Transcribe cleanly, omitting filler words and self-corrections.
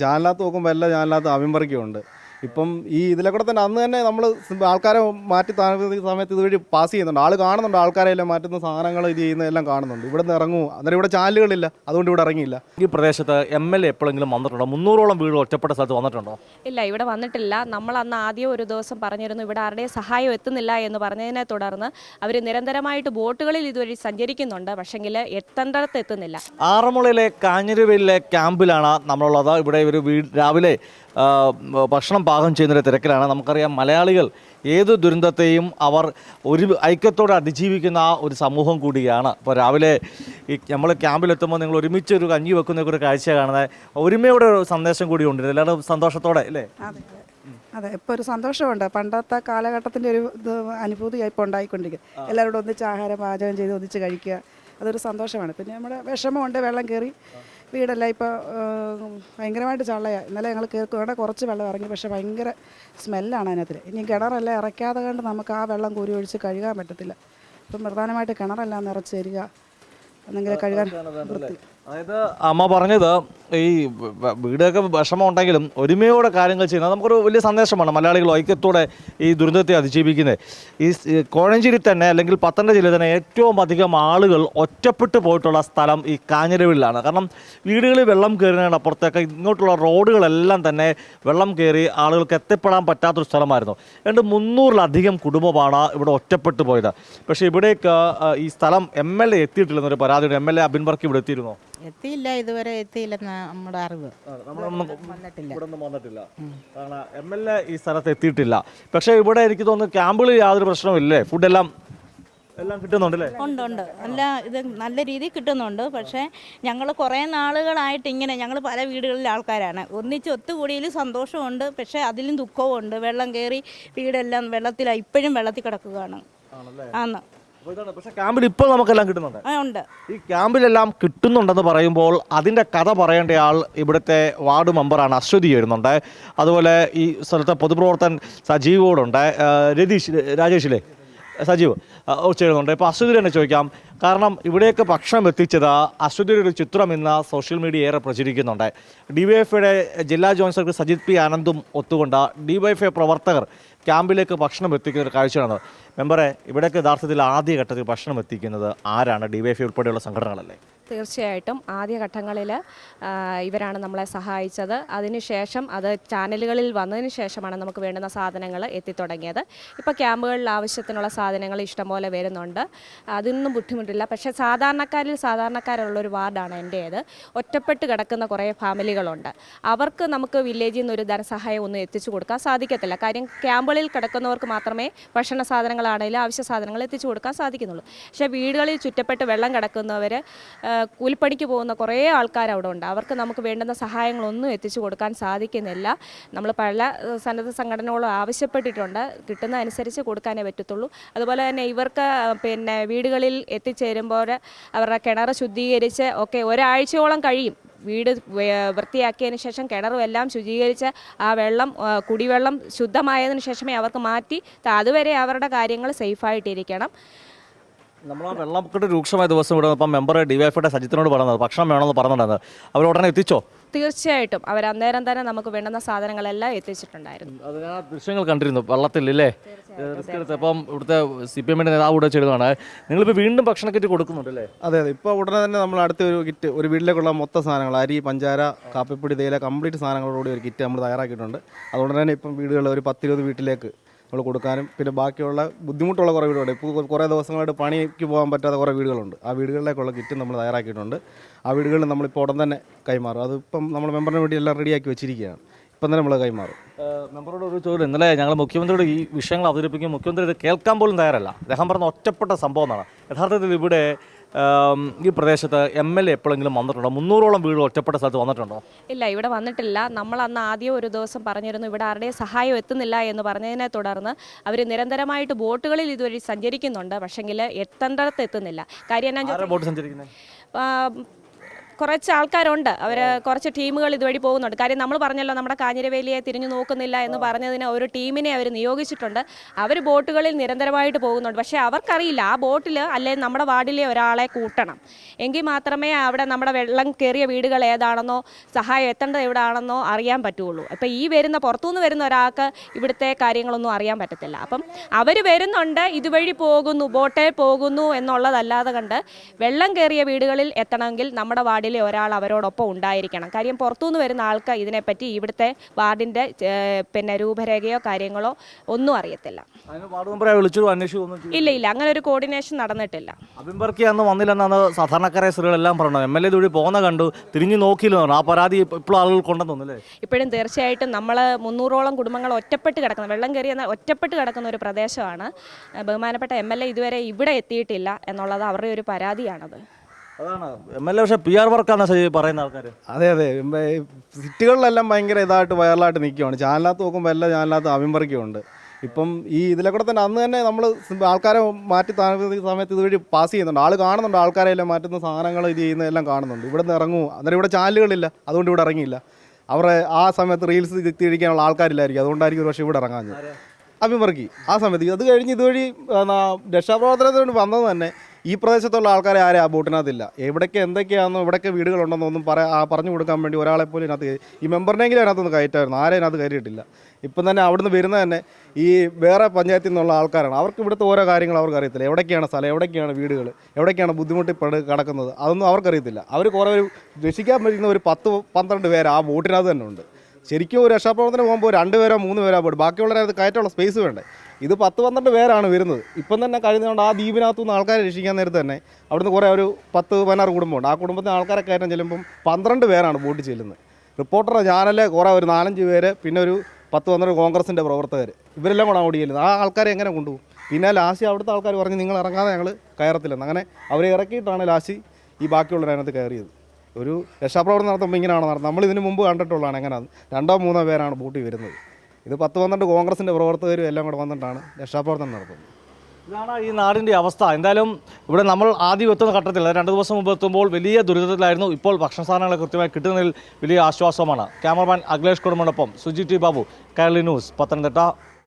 ജാനലകത്ത് നോക്കുമ്പോൾ എല്ലാ ജാനലകത്തും അവിമ്പറിക്കുണ്ട്. ഇപ്പം ഈ ഇതിലെ കൂടെ തന്നെ അന്ന് തന്നെ നമ്മൾ ആൾക്കാരെ മാറ്റി താമസിക്കുന്ന സമയത്ത് ഇതുവഴി പാസ് ചെയ്യുന്നുണ്ട്. ആൾ കാണുന്നുണ്ട്, ആൾക്കാരെ എല്ലാം മാറ്റുന്ന സാധനങ്ങൾ ഇത് ചെയ്യുന്നതെല്ലാം കാണുന്നുണ്ട്. ഇവിടെ നിന്ന് ഇറങ്ങുമോ, അന്നേരം ഇവിടെ ചാനലുകളില്ല, അതുകൊണ്ട് ഇവിടെ ഇറങ്ങിയില്ല. ഈ പ്രദേശത്ത് MLA എപ്പോഴെങ്കിലും വന്നിട്ടുണ്ടോ? 300ഓളം വീട് ഒറ്റപ്പെട്ട സ്ഥലത്ത് വന്നിട്ടുണ്ടോ? ഇല്ല, ഇവിടെ വന്നിട്ടില്ല. നമ്മൾ അന്ന് ആദ്യം ഒരു ദിവസം പറഞ്ഞിരുന്നു ഇവിടെ ആരുടെയും സഹായം എത്തുന്നില്ല എന്ന് പറഞ്ഞതിനെ തുടർന്ന് അവർ നിരന്തരമായിട്ട് ബോട്ടുകളിൽ ഇതുവഴി സഞ്ചരിക്കുന്നുണ്ട്. പക്ഷെങ്കിൽ എത്തേണ്ടടത്ത് എത്തുന്നില്ല. ആറന്മുളയിലെ കാഞ്ഞിരവയലിലെ ക്യാമ്പിലാണ് നമ്മളുള്ളത്. ഇവിടെ ഒരു രാവിലെ ഭക്ഷണം പാകം ചെയ്യുന്നൊരു തിരക്കിലാണ്. നമുക്കറിയാം, മലയാളികൾ ഏത് ദുരന്തത്തെയും അവർ ഒരു ഐക്യത്തോടെ അതിജീവിക്കുന്ന ഒരു സമൂഹം കൂടിയാണ്. ഇപ്പോൾ രാവിലെ നമ്മൾ ക്യാമ്പിലെത്തുമ്പോൾ നിങ്ങൾ ഒരുമിച്ച് ഒരു കഞ്ഞി വെക്കുന്നൊക്കെ ഒരു കാഴ്ച കാണുന്നത് ഒരുമയുടെ ഒരു സന്ദേശം കൂടി ഉണ്ട്. എല്ലാവരും സന്തോഷത്തോടെ അല്ലേ? അതെ, ഇപ്പോൾ ഒരു സന്തോഷമുണ്ട്. പണ്ടത്തെ കാലഘട്ടത്തിൻ്റെ ഒരു ഇത് അനുഭൂതിയായി ഇപ്പോൾ ഉണ്ടായിക്കൊണ്ടിരിക്കുക. എല്ലാവരോടും ഒന്നിച്ച് ആഹാരം പാചകം ചെയ്ത് ഒന്നിച്ച് കഴിക്കുക, അതൊരു സന്തോഷമാണ്. പിന്നെ നമ്മുടെ വിഷമമുണ്ട്, വെള്ളം കയറി വീടെല്ലാം ഇപ്പോൾ ഭയങ്കരമായിട്ട് ചള്ളയാണ്. ഇന്നലെ ഞങ്ങൾ ഇവിടെ കുറച്ച് വെള്ളം ഇറങ്ങി, പക്ഷേ ഭയങ്കര സ്മെല്ലാണ് അതിനകത്ത്. ഇനി കിണറെല്ലാം ഇറക്കാതെ കൊണ്ട് നമുക്ക് ആ വെള്ളം കോരി ഒഴിച്ച് കഴുകാൻ പറ്റത്തില്ല. ഇപ്പം പ്രധാനമായിട്ട് കിണറെല്ലാം നിറച്ച് തരിക, എന്നെങ്കിലും കഴുകാൻ വൃത്തി. അതായത് അമ്മ പറഞ്ഞത് ഈ വീടൊക്കെ വിഷമം ഉണ്ടെങ്കിലും ഒരുമയോടെ കാര്യങ്ങൾ ചെയ്യുന്നത് നമുക്കൊരു വലിയ സന്ദേശമാണ്. മലയാളികൾ ഐക്യത്തോടെ ഈ ദുരന്തത്തെ അതിജീവിക്കുന്നത്. ഈ കോഴഞ്ചേരി തന്നെ അല്ലെങ്കിൽ പത്തനംതിട്ട ജില്ലയിൽ തന്നെ ഏറ്റവും അധികം ആളുകൾ ഒറ്റപ്പെട്ടു പോയിട്ടുള്ള സ്ഥലം ഈ കാഞ്ഞിരവയലിലാണ്. കാരണം വീടുകളിൽ വെള്ളം കയറുന്നതിന് അപ്പുറത്തേക്ക് ഇങ്ങോട്ടുള്ള റോഡുകളെല്ലാം തന്നെ വെള്ളം കയറി ആളുകൾക്ക് എത്തിപ്പെടാൻ പറ്റാത്തൊരു സ്ഥലമായിരുന്നു. 300-ലധികം കുടുംബമാണ് ഇവിടെ ഒറ്റപ്പെട്ടു പോയത്. പക്ഷേ ഇവിടേക്ക് ഈ സ്ഥലം MLA എത്തിയിട്ടില്ലെന്നൊരു പരാതിയുണ്ട്. MLA അബിൻ വർക്കി ഇവിടെ എത്തിയിരുന്നോ? എത്തിയില്ല, ഇതുവരെ എത്തിയില്ലെന്ന് നമ്മുടെ അറിവ്. വന്നിട്ടില്ല. കാരണം MLA ഈ സ്ഥലത്ത് എത്തിയിട്ടില്ല. പക്ഷേ ഇവിടെ എനിക്ക് തോന്നുന്നു ക്യാമ്പുകളിൽ യാതൊരു പ്രശ്നമില്ലേ? ഫുഡെല്ലാം കിട്ടുന്നുണ്ടല്ലേ? ഉണ്ട്. ഇത് നല്ല രീതിയിൽ കിട്ടുന്നുണ്ട്. പക്ഷേ ഞങ്ങൾ കുറേ നാളുകളായിട്ട് ഇങ്ങനെ ഞങ്ങൾ പല വീടുകളിലെ ആൾക്കാരാണ്. ഒന്നിച്ച് ഒത്തുകൂടിയതിൽ സന്തോഷമുണ്ട്, പക്ഷേ അതിലും ദുഃഖവും ഉണ്ട്. വെള്ളം കയറി വീടെല്ലാം വെള്ളത്തിലാണ്, ഇപ്പോഴും വെള്ളത്തിൽ കിടക്കുകയാണ്. ആന്ന്. പക്ഷേ ക്യാമ്പിൽ ഇപ്പോൾ നമുക്കെല്ലാം കിട്ടുന്നുണ്ട്. ഉണ്ട്. ഈ ക്യാമ്പിലെല്ലാം കിട്ടുന്നുണ്ടെന്ന് പറയുമ്പോൾ അതിൻ്റെ കഥ പറയേണ്ട ആൾ ഇവിടുത്തെ വാർഡ് മെമ്പറാണ് അശ്വതി വരുന്നുണ്ട്. അതുപോലെ ഈ സ്ഥലത്തെ പൊതുപ്രവർത്തകൻ സജീവോടുണ്ട്, രാജേഷിലെ സജീവ് ചെയ്യുന്നുണ്ട്. ഇപ്പോൾ അശ്വതി തന്നെ ചോദിക്കാം. കാരണം ഇവിടേക്ക് ഭക്ഷണം എത്തിച്ചത് അശ്വതിയുടെ ഒരു ചിത്രം ഇന്ന് സോഷ്യൽ മീഡിയ ഏറെ പ്രചരിക്കുന്നുണ്ട്. DYFIയുടെ ജില്ലാ joint secretary Sajith P. ആനന്ദും ഒത്തുകൊണ്ട് DYFI പ്രവർത്തകർ ക്യാമ്പിലേക്ക് ഭക്ഷണം എത്തിക്കുന്ന ഒരു കാഴ്ചയാണ്. മെമ്പറെ, ഇവിടേക്ക് യഥാർത്ഥത്തിൽ ആദ്യഘട്ടത്തിൽ ഭക്ഷണം എത്തിക്കുന്നത് ആരാണ്? DYFI ഉൾപ്പെടെയുള്ള സംഘടനകളല്ലേ? തീർച്ചയായിട്ടും ആദ്യഘട്ടങ്ങളിൽ ഇവരാണ് നമ്മളെ സഹായിച്ചത്. അതിനുശേഷം അത് ചാനലുകളിൽ വന്നതിന് ശേഷമാണ് നമുക്ക് വേണ്ടുന്ന സാധനങ്ങൾ എത്തിത്തുടങ്ങിയത്. ഇപ്പോൾ ക്യാമ്പുകളിൽ ആവശ്യത്തിനുള്ള സാധനങ്ങൾ ഇഷ്ടംപോലെ വരുന്നുണ്ട്, അതിനൊന്നും ബുദ്ധിമുട്ടില്ല. പക്ഷേ സാധാരണക്കാരുള്ളൊരു വാർഡാണ് എൻ്റേത്. ഒറ്റപ്പെട്ട് കിടക്കുന്ന കുറേ ഫാമിലികളുണ്ട്. അവർക്ക് നമുക്ക് വില്ലേജിൽ നിന്ന് ഒരു ധനസഹായം ഒന്നും എത്തിച്ചു കൊടുക്കാൻ സാധിക്കത്തില്ല. കാര്യം ക്യാമ്പുകളിൽ കിടക്കുന്നവർക്ക് മാത്രമേ ഭക്ഷണ സാധനങ്ങളാണെങ്കിലും ആവശ്യ സാധനങ്ങൾ എത്തിച്ചു കൊടുക്കാൻ സാധിക്കുന്നുള്ളൂ. പക്ഷേ വീടുകളിൽ ചുറ്റപ്പെട്ട് വെള്ളം കിടക്കുന്നവർ, കൂലിപ്പണിക്ക് പോകുന്ന കുറേ ആൾക്കാർ അവിടെ ഉണ്ട്. അവർക്ക് നമുക്ക് വേണ്ടുന്ന സഹായങ്ങളൊന്നും എത്തിച്ചു കൊടുക്കാൻ സാധിക്കുന്നില്ല. നമ്മൾ പല സന്നദ്ധ സംഘടനകളും ആവശ്യപ്പെട്ടിട്ടുണ്ട്, കിട്ടുന്ന അനുസരിച്ച് കൊടുക്കാനേ പറ്റത്തുള്ളൂ. അതുപോലെ തന്നെ ഇവർക്ക് പിന്നെ വീടുകളിൽ എത്തിച്ചേരുമ്പോൾ അവരുടെ കിണർ ശുദ്ധീകരിച്ച് ഒരാഴ്ചയോളം കഴിയും. വീട് വൃത്തിയാക്കിയതിന് ശേഷം കിണറും എല്ലാം ശുചീകരിച്ച് ആ വെള്ളം കുടിവെള്ളം ശുദ്ധമായതിനു ശേഷമേ അവർക്ക് മാറ്റി, അതുവരെ അവരുടെ കാര്യങ്ങൾ സേഫായിട്ടിരിക്കണം. നമ്മൾ ആ വെള്ളക്കെട്ട് രൂക്ഷമായ ദിവസം ഇവിടെ ഇപ്പം മെമ്പർ DYFIയുടെ സജിത്തിനോട് പറഞ്ഞത് ഭക്ഷണം വേണമെന്ന് പറഞ്ഞിട്ടുണ്ടായിരുന്നു. അവർ ഉടനെ എത്തിച്ചോ? തീർച്ചയായിട്ടും അവർ അന്നേരം തന്നെ നമുക്ക് വേണ്ടുന്ന സാധനങ്ങളെല്ലാം എത്തിച്ചിട്ടുണ്ടായിരുന്നു. അത് ആ ദൃശ്യങ്ങൾ കണ്ടിരുന്നു വെള്ളത്തിലല്ലേ. അപ്പം ഇവിടുത്തെ CPMന്റെ നേതാവ് കൂടെ ചെയ്തതാണ്. നിങ്ങളിപ്പോൾ വീണ്ടും ഭക്ഷണ കിറ്റ് കൊടുക്കുന്നുണ്ടല്ലേ? അതെ, ഇപ്പോൾ ഉടനെ തന്നെ നമ്മൾ അടുത്ത ഒരു കിറ്റ്, ഒരു വീട്ടിലേക്കുള്ള മൊത്തം സാധനങ്ങൾ, അരി, പഞ്ചാര, കാപ്പിപ്പൊടി, തേയില, കംപ്ലീറ്റ് സാധനങ്ങളോടുകൂടി ഒരു കിറ്റ് നമ്മൾ തയ്യാറാക്കിയിട്ടുണ്ട്. അതുകൊണ്ട് തന്നെ ഇപ്പം വീടുകളിൽ ഒരു 10-20 വീട്ടിലേക്ക് നമ്മൾ കൊടുക്കാനും, പിന്നെ ബാക്കിയുള്ള ബുദ്ധിമുട്ടുള്ള കുറേ വീടുകളുണ്ട്. ഇപ്പോൾ കുറേ ദിവസങ്ങളായിട്ട് പണിക്ക് പോകാൻ പറ്റാത്ത കുറേ വീടുകളുണ്ട്. ആ വീടുകളിലേക്കുള്ള കിറ്റ് നമ്മൾ തയ്യാറാക്കിയിട്ടുണ്ട്. ആ വീടുകളിൽ നമ്മളിപ്പോൾ ഉടൻ തന്നെ കൈമാറും. അതിപ്പം നമ്മൾ മെമ്പറിന് വേണ്ടി എല്ലാം റെഡിയാക്കി വെച്ചിരിക്കുകയാണ്. ഇപ്പം തന്നെ നമ്മൾ കൈമാറും. മെമ്പറോട് ഒരു ചോദ്യം. ഇന്നലെ ഞങ്ങൾ മുഖ്യമന്ത്രിയുടെ ഈ വിഷയങ്ങൾ അവതരിപ്പിക്കും, മുഖ്യമന്ത്രി ഇത് കേൾക്കാൻ പോലും തയ്യാറല്ല. അദ്ദേഹം പറഞ്ഞ ഒറ്റപ്പെട്ട സംഭവം എന്നാണ്. യഥാർത്ഥത്തിൽ ഇവിടെ ഈ പ്രദേശത്ത് MLA എപ്പോഴെങ്കിലും വന്നിട്ടുണ്ടോ? 300ഓളം വീട് ഒറ്റപ്പെട്ട സ്ഥലത്ത് വന്നിട്ടുണ്ടോ? ഇല്ല, ഇവിടെ വന്നിട്ടില്ല. നമ്മൾ അന്ന് ആദ്യം ഒരു ദിവസം പറഞ്ഞിരുന്നു ഇവിടെ ആരുടെയും സഹായം എത്തുന്നില്ല എന്ന് പറഞ്ഞതിനെ തുടർന്ന് അവർ നിരന്തരമായിട്ട് ബോട്ടുകളിൽ ഇതുവഴി സഞ്ചരിക്കുന്നുണ്ട്. പക്ഷെങ്കിൽ എത്തേണ്ടടത്ത് എത്തുന്നില്ല. കാര്യം എന്നാ, കുറച്ച് ആൾക്കാരുണ്ട്, അവർ കുറച്ച് ടീമുകൾ ഇതുവഴി പോകുന്നുണ്ട്. കാര്യം നമ്മൾ പറഞ്ഞല്ലോ നമ്മുടെ കാഞ്ഞിരവേലിയെ തിരിഞ്ഞു നോക്കുന്നില്ല എന്ന് പറഞ്ഞതിന് ഒരു ടീമിനെ അവർ നിയോഗിച്ചിട്ടുണ്ട്. അവർ ബോട്ടുകളിൽ നിരന്തരമായിട്ട് പോകുന്നുണ്ട്. പക്ഷേ അവർക്കറിയില്ല ആ ബോട്ടിൽ അല്ലെങ്കിൽ നമ്മുടെ വാർഡിലെ ഒരാളെ കൂട്ടണം, എങ്കിൽ മാത്രമേ അവിടെ നമ്മുടെ വെള്ളം കയറിയ വീടുകൾ ഏതാണെന്നോ സഹായം എത്തേണ്ടത് എവിടെയാണെന്നോ അറിയാൻ പറ്റുള്ളൂ. അപ്പോൾ ഈ പുറത്തുനിന്ന് വരുന്ന ഒരാൾക്ക് ഇവിടുത്തെ കാര്യങ്ങളൊന്നും അറിയാൻ പറ്റത്തില്ല. അപ്പം അവർ വരുന്നുണ്ട്, ഇതുവഴി പോകുന്നു, ബോട്ടിൽ പോകുന്നു എന്നുള്ളതല്ലാതെ കണ്ട് വെള്ളം കയറിയ വീടുകളിൽ എത്തണമെങ്കിൽ നമ്മുടെ വാർഡിലെ ഒരാൾ അവരോടൊപ്പം ഉണ്ടായിരിക്കണം. കാര്യം പുറത്തുനിന്ന് വരുന്ന ആൾക്ക് ഇതിനെപ്പറ്റി ഇവിടുത്തെ വാർഡിൻ്റെ രൂപരേഖയോ കാര്യങ്ങളോ ഒന്നും അറിയത്തില്ല. ഇല്ല, അങ്ങനെ ഒരു കോർഡിനേഷൻ നടന്നിട്ടില്ല. അഭിംബർക്കി അന്ന് വന്നില്ലെന്നാണ് സാധാരണക്കാരെ സ്ത്രീകളെല്ലാം പറഞ്ഞത്. MLA ഇതുവഴി പോകുന്ന കണ്ടു, തിരിഞ്ഞു നോക്കിയില്ല. ആ പരാതി ഇപ്പോഴും ആളുകൾ കൊണ്ടെന്നല്ലേ? ഇപ്പോഴും തീർച്ചയായിട്ടും നമ്മൾ 300ഓളം കുടുംബങ്ങൾ ഒറ്റപ്പെട്ട് കിടക്കുന്ന, വെള്ളം കയറി എന്നാൽ ഒറ്റപ്പെട്ട് കിടക്കുന്ന ഒരു പ്രദേശമാണ്. ബഹുമാനപ്പെട്ട MLA ഇതുവരെ ഇവിടെ എത്തിയിട്ടില്ല എന്നുള്ളത് അവരുടെ ഒരു പരാതിയാണത്. അതാണ് MLA. പക്ഷേ PR വർക്കാണ് പറയുന്ന ആൾക്കാർ. അതെ, സിറ്റികളിലെല്ലാം ഭയങ്കര ഇതായിട്ട് വൈറലായിട്ട് നിൽക്കുകയാണ്. ചാനലിനകത്ത് നോക്കുമ്പോൾ എല്ലാ ചാനലിനകത്ത് അഭിംബർക്കുണ്ട്. ഇപ്പം ഈ ഇതിലെ കൂടെ തന്നെ അന്ന് തന്നെ നമ്മൾ ആൾക്കാരെ മാറ്റി താമസിക്കുന്ന സമയത്ത് ഇതുവഴി പാസ് ചെയ്യുന്നുണ്ട്. ആൾ കാണുന്നുണ്ട്, ആൾക്കാരെ എല്ലാം മാറ്റുന്ന സാധനങ്ങൾ ഇത് ചെയ്യുന്നതെല്ലാം കാണുന്നുണ്ട്. ഇവിടെ നിന്ന് ഇറങ്ങുമോ? അന്നേരം ഇവിടെ ചാനലുകളില്ല, അതുകൊണ്ട് ഇവിടെ ഇറങ്ങിയില്ല. അവരെ ആ സമയത്ത് റീൽസ് തിരിക്കാനുള്ള ആൾക്കാരില്ലായിരിക്കും, അതുകൊണ്ടായിരിക്കും ഒരു പക്ഷേ ഇവിടെ ഇറങ്ങാഞ്ഞത്. അഭിംബർക്കി ആ സമയത്ത് അത് കഴിഞ്ഞ് ഇതുവഴി രക്ഷാപ്രവർത്തനത്തിന് വന്നത് തന്നെ ഈ പ്രദേശത്തുള്ള ആൾക്കാരെ ആരും ആ ബോട്ടിനകത്തില്ല. എവിടേക്ക് എന്തൊക്കെയാണെന്നോ ഇവിടേക്ക് വീടുകളുണ്ടെന്നോ ഒന്നും പറഞ്ഞു കൊടുക്കാൻ വേണ്ടി ഒരാളെപ്പോലും ഇതിനകത്ത് ഈ മെമ്പറിനെങ്കിലും അതിനകത്തൊന്ന് കയറ്റായിരുന്നു. ആരെയും അതിനകത്ത് കയറിയിട്ടില്ല. ഇപ്പം തന്നെ അവിടുന്ന് വരുന്ന തന്നെ ഈ വേറെ പഞ്ചായത്തിൽ നിന്നുള്ള ആൾക്കാരാണ്. അവർക്ക് ഇവിടുത്തെ ഓരോ കാര്യങ്ങൾ അവർക്ക് അറിയത്തില്ല. എവിടേക്കാണ് സ്ഥലം, എവിടേക്കാണ് വീടുകൾ, എവിടേക്കാണ് ബുദ്ധിമുട്ടി കിടക്കുന്നത്, അതൊന്നും അവർക്കറിയത്തില്ല. അവർ കുറേ രക്ഷിക്കാൻ പറ്റുന്ന ഒരു 10-12 പേര് ആ ബോട്ടിനകത്ത് തന്നെ ഉണ്ട്. ശരിക്കും ഒരു രക്ഷാപ്രവർത്തനം പോകുമ്പോൾ 2 പേരോ 3 പേരോ പോയിട്ട് ബാക്കിയുള്ളവരത് കയറ്റുള്ള സ്പേസ് വേണ്ടേ. ഇത് 10-12 പേരാണ് വരുന്നത്. ഇപ്പം തന്നെ കഴിഞ്ഞുകൊണ്ട് ആ ദ്വീപിനകത്തുനിന്ന് ആൾക്കാരെ രക്ഷിക്കാൻ നേരത്ത് തന്നെ അവിടുന്ന് കുറേ ഒരു 10-16 കുടുംബമുണ്ട്. ആ കുടുംബത്തിന് ആൾക്കാരെ കയറ്റാൻ ചെല്ലുമ്പം 12 പേരാണ് ബോട്ടിൽ ചെല്ലുന്നത്. റിപ്പോർട്ടറുടെ ചാനലിലെ കുറേ ഒരു 4-5 പേര്, പിന്നെ ഒരു 10-12 കോൺഗ്രസിൻ്റെ പ്രവർത്തകർ, ഇവരെല്ലാം കൂടെ ഓടി ചെല്ലുന്നത്. ആ ആൾക്കാരെ എങ്ങനെ കൊണ്ടുപോകും? പിന്നെ ലാസ്റ്റ് അവിടുത്തെ ആൾക്കാർ പറഞ്ഞ് നിങ്ങൾ ഇറങ്ങാതെ ഞങ്ങൾ കയറത്തില്ലെന്ന്. അങ്ങനെ അവരെ ഇറക്കിയിട്ടാണ് ലാസ്റ്റ് ഈ ബാക്കിയുള്ളവരതിനകത്ത് കയറിയത്. ഒരു രക്ഷാപ്രവർത്തനം നടത്തുമ്പോൾ ഇങ്ങനെയാണ് നടന്നത്. നമ്മൾ ഇതിന് മുമ്പ് കണ്ടിട്ടുള്ളതാണ് എങ്ങനെയാണ് 2-3 പേരാണ് ബോട്ടിൽ വരുന്നത്. ഇത് 10-12 കോൺഗ്രസിൻ്റെ പ്രവർത്തകരും എല്ലാം കൂടെ വന്നിട്ടാണ് രക്ഷാപ്രവർത്തനം നടത്തുന്നത്. ഇതാണ് ഈ നാടിൻ്റെ അവസ്ഥ. എന്തായാലും ഇവിടെ നമ്മൾ ആദ്യം എത്തുന്ന ഘട്ടത്തിൽ 2 ദിവസം മുമ്പ് എത്തുമ്പോൾ വലിയ ദുരിതത്തിലായിരുന്നു. ഇപ്പോൾ ഭക്ഷണ സാധനങ്ങൾ കൃത്യമായി കിട്ടുന്നതിൽ വലിയ ആശ്വാസമാണ്. ക്യാമറമാൻ അഖിലേഷ് കുടുംബനൊപ്പം സുജി ടി ബാബു, കൈരളി ന്യൂസ്, പത്തനംതിട്ട.